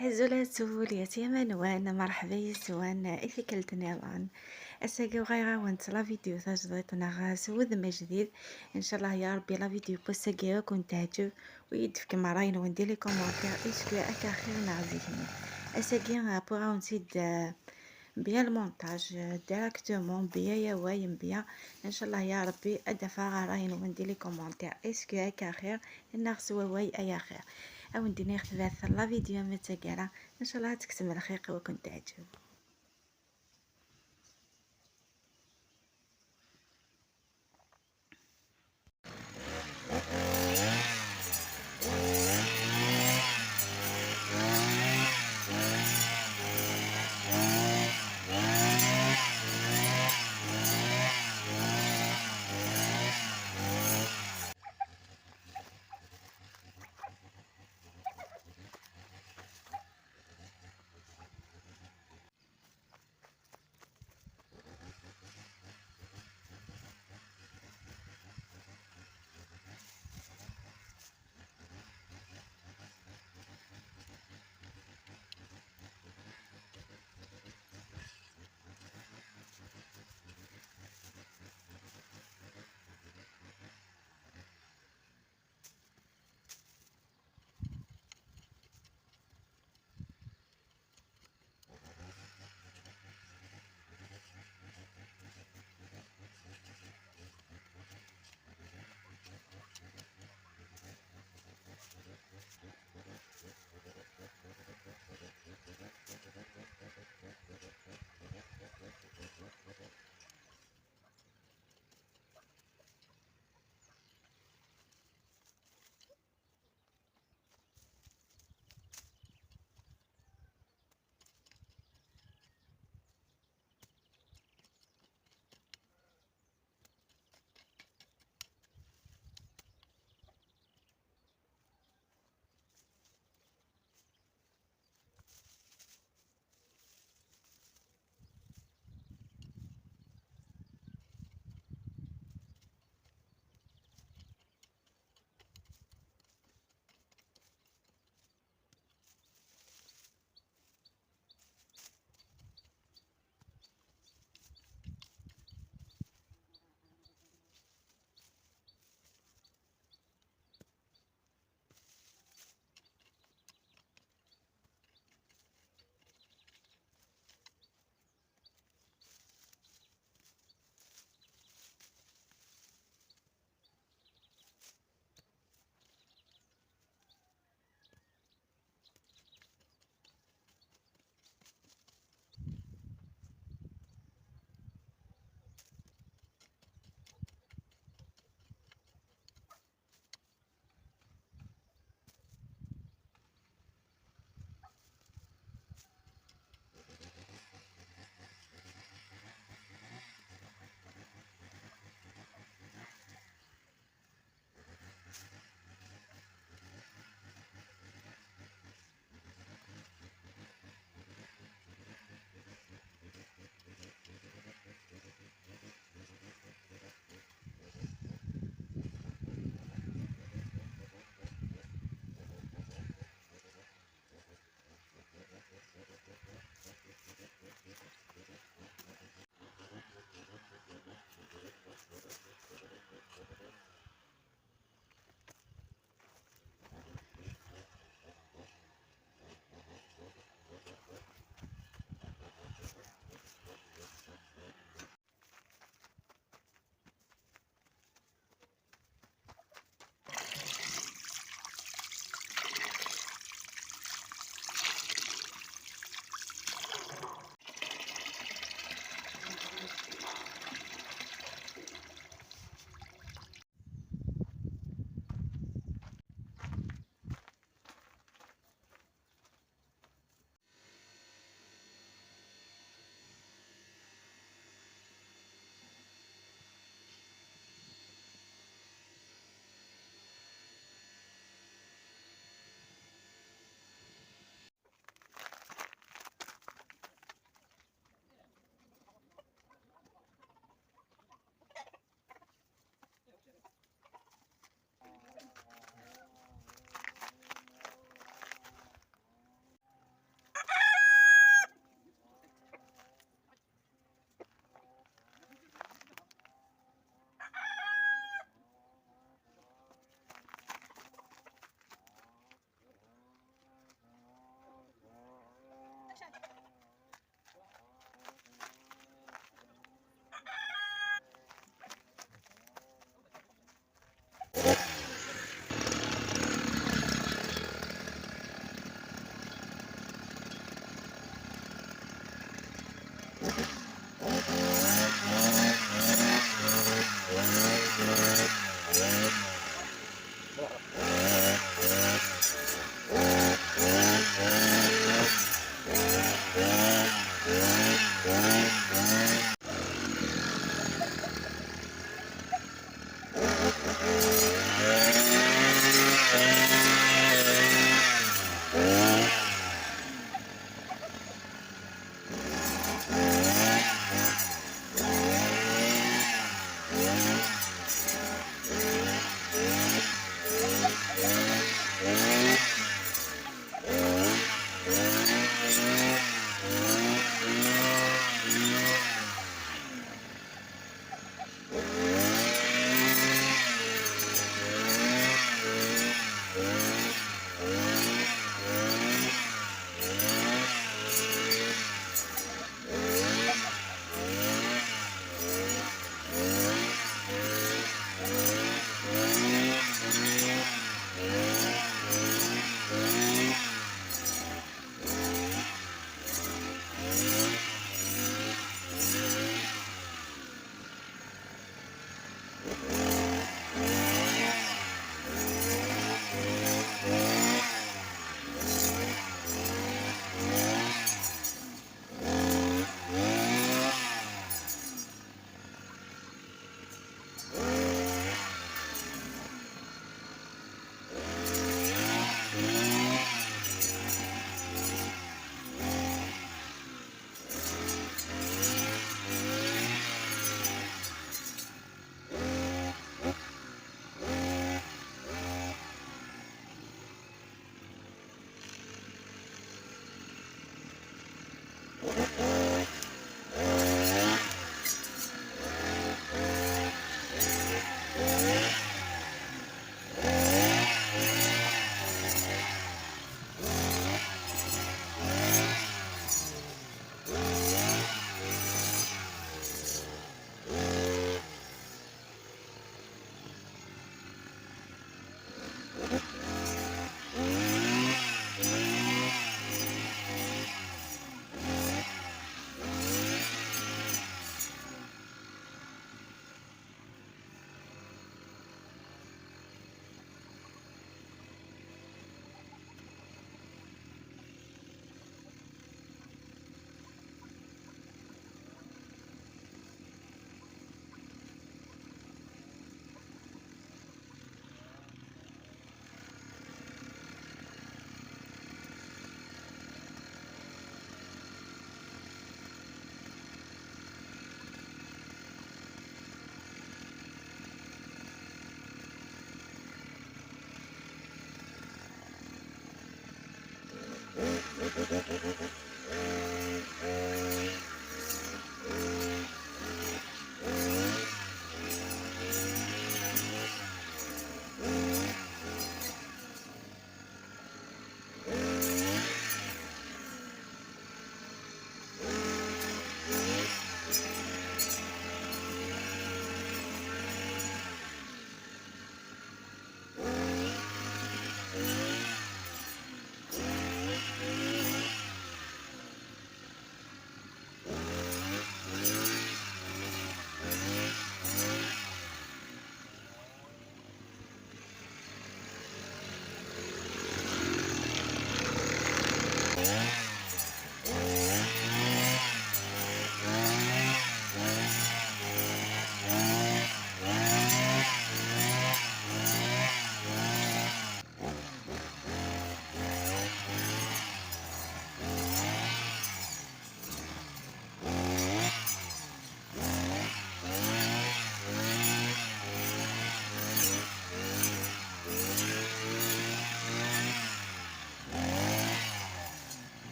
هزولاتو اليتيمة وانا مرحبا يسوان إثي نظام أساقي وغايغا وانت لا فيديو تاجديتنا سود ما جديد إن شاء الله يا ربي لا فيديو بوساقي كنت تعجب ويدفك مراين وندير لي كومونتير إيش كلا أكا خير نعزيكني أساقي بوغا ونسيد بيا المونتاج ديراكتومون بيا يا وايم بيا ان شاء الله يا ربي ادفع راين وندير لي كومونتير اسكو هكا خير ناخذ واي ايا خير او ندير ناخذ لا فيديو متقرا ان شاء الله تكتم الخير وكنت تعجب.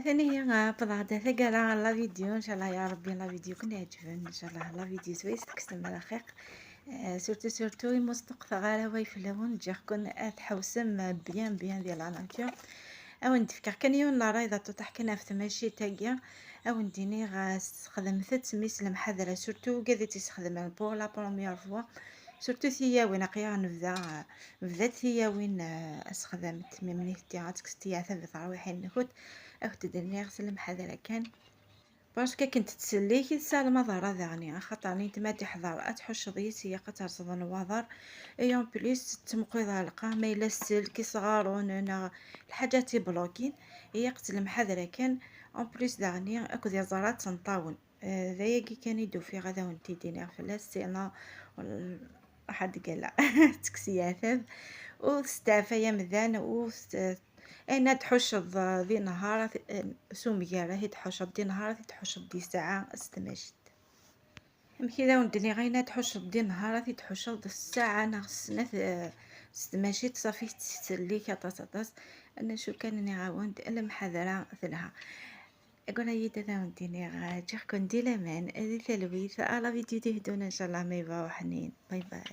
ثاني هي بضعة ثقة لا فيديو ان شاء الله يا ربي لا فيديو كنا يعجبن ان شاء الله لا فيديو سويس تكستم على خير. سورتو يمصدق ثغالة واي في اللون جاكن تحوسم بيان ديال لا ناتور. او نتفكر كان يوم لا رايضة تطح كنا في تماشي تاقيا او نديني خدمت سميس المحاضرة سورتو قاعدة تستخدم بور لا بروميير فوا سورتو ثيا وين قيا بدات ثيا وين استخدمت ممني تيعات كستيا ثبت روحي نكوت او تدني غسل المحاضرة كان باسكو كنت تسلي كي تسال مظهر ذاني خاطرني نتما تحضر اتحوش ضيت هي قترصد الوضر اي اون بليس تمقيض لقى ما الا السل كي صغارون انا الحاجات بلوكين هي قتل محاضرة كان اون بليس داني اكو ديال زرات تنطاون ذايا كي كان يدو في غدا وانتي ديني فلا السينا احد قال لا تكسي عثاب وستافا مذان انا تحشض ذي نهار سوميارة هي تحشض دي نهار تحشض دي ساعة استمشت كذا وندني غينا تحشض دي نهار تحشض الساعة ناقص استمشيت صافي تسلي كطاس انا شو كان اني عاونت الا محاضرة ثنها اقول هي تدا وندني غاجي كون دي لمان هذه تلويث على فيديو تهدون ان شاء الله ما يبقى حنين باي باي.